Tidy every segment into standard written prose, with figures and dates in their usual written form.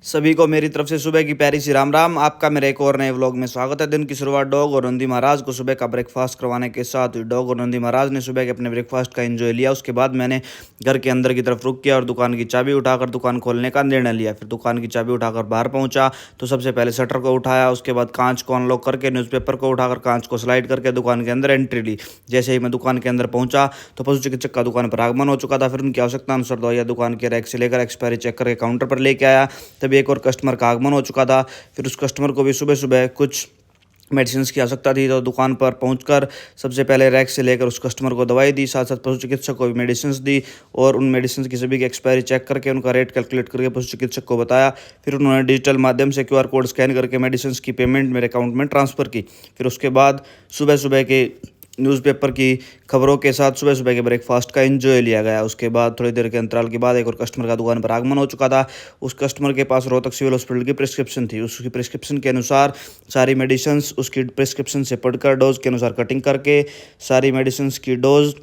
सभी को मेरी तरफ से सुबह की प्यारी सी राम राम। आपका मेरे एक और नए व्लॉग में स्वागत है। दिन की शुरुआत डॉग और नंदी महाराज को सुबह का ब्रेकफास्ट करवाने के साथ हुई। डॉग और नंदी महाराज ने सुबह के अपने ब्रेकफास्ट का एंजॉय लिया। उसके बाद मैंने घर के अंदर की तरफ रुक किया और दुकान की चाबी उठाकर दुकान खोलने का निर्णय लिया। फिर दुकान की चाबी उठाकर बाहर पहुंचा तो सबसे पहले शटर को उठाया, उसके बाद कांच को अनलॉक करके न्यूज़पेपर को उठाकर कांच को स्लाइड करके दुकान के अंदर एंट्री ली। जैसे ही मैं दुकान के अंदर पहुंचा तो पशु चिकित्सक का दुकान पर आगमन हो चुका था। फिर उनकी आवश्यकता अनुसार दवाइयाँ दुकान के रैक से लेकर एक्सपायरी चेक करके काउंटर पर लेके आया। तभी एक और कस्टमर का आगमन हो चुका था। फिर उस कस्टमर को भी सुबह सुबह कुछ मेडिसिन की आवश्यकता थी तो दुकान पर पहुंचकर सबसे पहले रैक से लेकर उस कस्टमर को दवाई दी, साथ साथ पशु चिकित्सक को भी मेडिसिन दी और उन मेडिसिन की सभी की एक्सपायरी चेक करके उनका रेट कैलकुलेट करके पशु चिकित्सक को बताया। फिर उन्होंने डिजिटल माध्यम से QR कोड स्कैन करके मेडिसिन की पेमेंट मेरे अकाउंट में ट्रांसफ़र की। फिर उसके बाद सुबह सुबह के न्यूज़पेपर की खबरों के साथ सुबह सुबह के ब्रेकफास्ट का एंजॉय लिया गया। उसके बाद थोड़ी देर के अंतराल के बाद एक और कस्टमर का दुकान पर आगमन हो चुका था। उस कस्टमर के पास रोहतक सिविल हॉस्पिटल की प्रिस्क्रिप्शन थी। उसकी प्रिस्क्रिप्शन के अनुसार सारी मेडिसिन्स उसकी प्रिस्क्रिप्शन से पढ़कर डोज के अनुसार कटिंग करके सारी मेडिसिन्स की डोज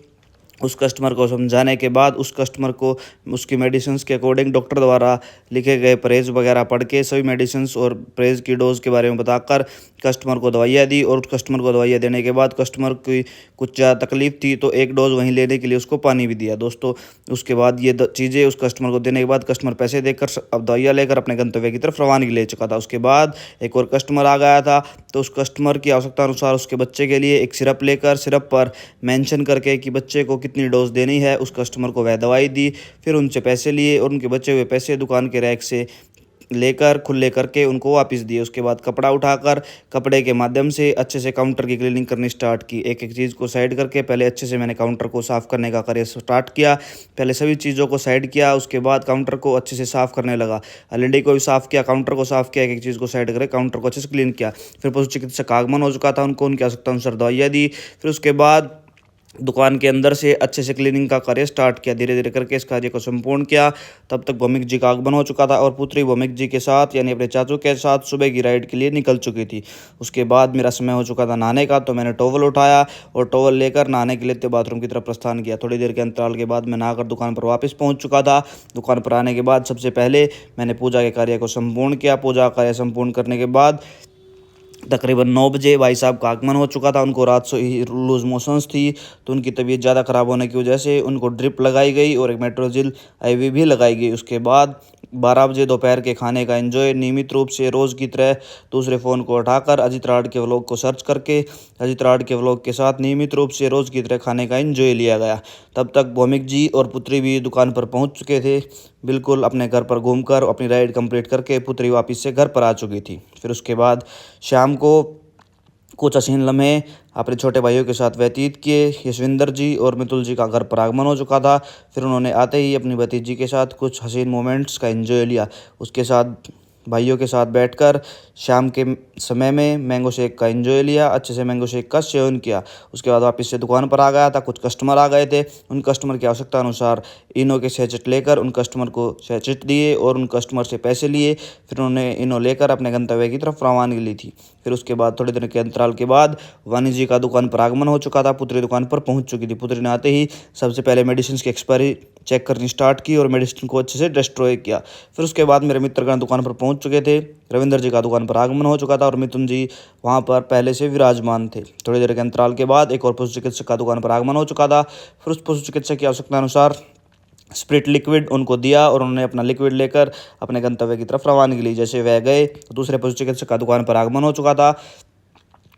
उस कस्टमर को समझाने के बाद उस कस्टमर को उसकी मेडिसिन्स के अकॉर्डिंग डॉक्टर द्वारा लिखे गए परहेज़ वगैरह पढ़ के सभी मेडिसिन्स और परहेज़ की डोज़ के बारे में बताकर कस्टमर को दवाइयाँ दी। और उस कस्टमर को दवाइयाँ देने के बाद कस्टमर की कुछ ज़्यादा तकलीफ़ थी तो एक डोज़ वहीं लेने के लिए उसको पानी भी दिया दोस्तों। उसके बाद ये चीज़ें उस कस्टमर को देने के बाद कस्टमर पैसे देकर अब दवाइयाँ लेकर अपने गंतव्य की तरफ रवानगी ले चुका था। उसके बाद एक और कस्टमर आ गया था तो उस कस्टमर की आवश्यकता अनुसार उसके बच्चे के लिए एक सिरप लेकर सिरप पर मेंशन करके कि बच्चे को कितनी डोज देनी है उस कस्टमर को वह दवाई दी। फिर उनसे पैसे लिए और उनके बचे हुए पैसे दुकान के रैक से लेकर खुले करके उनको वापस दिए। उसके बाद कपड़ा उठाकर कपड़े के माध्यम से अच्छे से काउंटर की क्लीनिंग करनी स्टार्ट की। एक एक चीज़ को साइड करके पहले अच्छे से मैंने काउंटर को साफ़ करने का कार्य स्टार्ट किया। पहले सभी चीज़ों को साइड किया, उसके बाद काउंटर को अच्छे से साफ़ करने लगा। एलईडी को भी साफ़ किया, काउंटर को साफ़ किया, एक एक चीज़ को साइड करके काउंटर को अच्छे से क्लीन किया। फिर पशु चिकित्सक का आगमन हो चुका था, उनको उनकी आवश्यकता अनुसार दवाइयाँ दी। फिर उसके बाद दुकान के अंदर से अच्छे से क्लीनिंग का कार्य स्टार्ट किया। धीरे धीरे करके इस कार्य को संपूर्ण किया। तब तक भौमिक जी का आगमन हो चुका था और पुत्री भौमिक जी के साथ यानी अपने चाचू के साथ सुबह की राइड के लिए निकल चुकी थी। उसके बाद मेरा समय हो चुका था नहाने का तो मैंने टॉवल उठाया और टॉवल लेकर नहाने के लिए बाथरूम की तरफ प्रस्थान किया। थोड़ी देर के अंतराल के बाद मैं नहाकर दुकान पर वापस पहुँच चुका था। दुकान पर आने के बाद सबसे पहले मैंने पूजा के कार्य को संपूर्ण किया। पूजा कार्य संपूर्ण करने के बाद तकरीबन 9 बजे भाई साहब का आगमन हो चुका था। उनको रात से ही लूज़ मोशंस थी तो उनकी तबीयत ज़्यादा ख़राब होने की वजह से उनको ड्रिप लगाई गई और एक मेट्रोजिल IV भी लगाई गई। उसके बाद 12 बजे दोपहर के खाने का एंजॉय नियमित रूप से रोज़ की तरह दूसरे फ़ोन को उठाकर अजित राड के व्लॉग को सर्च करके अजित राड के व्लॉग के साथ नियमित रूप से रोज़ की तरह खाने का एंजॉय लिया गया। तब तक भौमिक जी और पुत्री भी दुकान पर पहुंच चुके थे। बिल्कुल अपने घर पर घूमकर अपनी राइड कंप्लीट करके पुत्री वापस से घर पर आ चुकी थी। फिर उसके बाद शाम को कुछ हसीन लम्हे अपने छोटे भाइयों के साथ व्यतीत किए। यशविंदर जी और मितुल जी का घर पर आगमन हो चुका था। फिर उन्होंने आते ही अपनी भतीजी के साथ कुछ हसीन मोमेंट्स का एंजॉय लिया। उसके साथ भाइयों के साथ बैठकर शाम के समय में मैंगो शेक का एंजॉय लिया, अच्छे से मैंगो शेक का सेवन किया। उसके बाद वापस से दुकान पर आ गया था। कुछ कस्टमर आ गए थे, उन कस्टमर की आवश्यकता अनुसार इनो के सैचेट लेकर उन कस्टमर को सैचेट दिए और उन कस्टमर से पैसे लिए। फिर उन्होंने इनो लेकर अपने गंतव्य की तरफ रवानगी ली थी। फिर उसके बाद थोड़ी देर के अंतराल के बाद वानी जी का दुकान पर आगमन हो चुका था। पुत्री दुकान पर पहुंच चुकी थी। पुत्री ने आते ही सबसे पहले मेडिसिन की एक्सपायरी चेक करनी स्टार्ट की और मेडिसिन को अच्छे से डिस्ट्रॉय किया। फिर उसके बाद मेरे मित्रगण दुकान पर पहुंच चुके थे। रविंदर जी का दुकान पर आगमन हो चुका था और मिथुन जी वहां पर पहले से विराजमान थे। थोड़ी देर के अंतराल के बाद एक और पशु चिकित्सक का दुकान पर आगमन हो चुका था। फिर उस पशु चिकित्सक की आवश्यकता अनुसार स्प्रिट लिक्विड उनको दिया और उन्होंने अपना लिक्विड लेकर अपने गंतव्य की तरफ रवानगी ली। जैसे वह गए तो दूसरे पशु चिकित्सक का दुकान पर आगमन हो चुका था।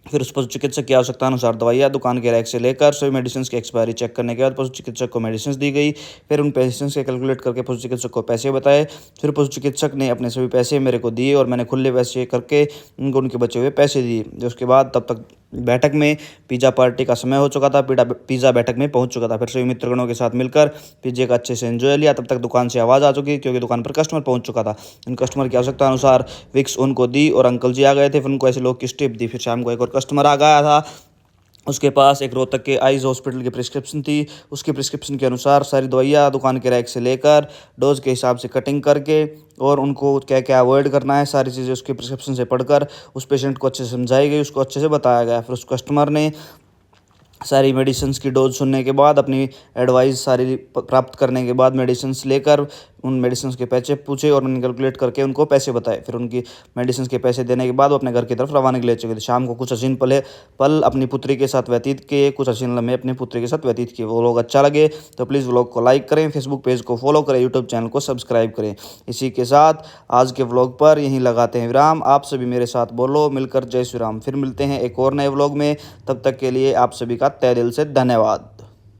फिर उस पशु चिकित्सक की आवश्यकता अनुसार दवाइयाँ दुकान के रैक से लेकर सभी मेडिसिन की एक्सपायरी चेक करने के बाद पशु चिकित्सक को मेडिसिन दी गई। फिर उन मेडिसिन के कैलकुलेट करके पशु चिकित्सक को पैसे बताए। फिर पशु चिकित्सक ने अपने सभी पैसे मेरे को दिए और मैंने खुले पैसे करके उनको उनके बचे हुए पैसे दिए। उसके बाद तब तक बैठक में पिज़्ज़ा पार्टी का समय हो चुका था। पिज़्ज़ा बैठक में पहुंच चुका था। फिर सभी मित्रगणों के साथ मिलकर पिज़्ज़े का अच्छे से एंजॉय लिया। तब तक दुकान से आवाज़ आ चुकी क्योंकि दुकान पर कस्टमर पहुंच चुका था। इन कस्टमर की आवश्यकता अनुसार विक्स उनको दी और अंकल जी आ गए थे। फिर उनको ऐसे लोग की स्टेप दी। फिर शाम को एक और कस्टमर आ गया था। उसके पास एक रोहतक के आइज़ हॉस्पिटल की प्रिस्क्रिप्शन थी। उसकी प्रिस्क्रिप्शन के अनुसार सारी दवाइयाँ दुकान के रैक से लेकर डोज के हिसाब से कटिंग करके और उनको क्या क्या अवॉइड करना है सारी चीज़ें उसकी प्रिस्क्रिप्शन से पढ़कर उस पेशेंट को अच्छे से समझाई गई, उसको अच्छे से बताया गया। फिर उस कस्टमर ने सारी मेडिसिन्स की डोज सुनने के बाद अपनी एडवाइस सारी प्राप्त करने के बाद मेडिसिन्स लेकर उन मेडिसिन के पैसे पूछे और मैंने कैलकुलेट करके उनको पैसे बताए। फिर उनकी मेडिसिन के पैसे देने के बाद वो अपने घर की तरफ रवाना के ले चुके थे। शाम को कुछ हसीन पल अपनी पुत्री के साथ व्यतीत किए, कुछ हसीन लम्हे अपनी पुत्री के साथ व्यतीत किए। वो लोग अच्छा लगे तो प्लीज़ व्लॉग को लाइक करें, फेसबुक पेज को फॉलो करें, यूट्यूब चैनल को सब्सक्राइब करें। इसी के साथ आज के व्लॉग पर यहीं लगाते हैं विराम। आप सभी मेरे साथ बोलो मिलकर जय श्री राम। फिर मिलते हैं एक और नए व्लॉग में, तब तक के लिए आप सभी का तहे दिल से धन्यवाद।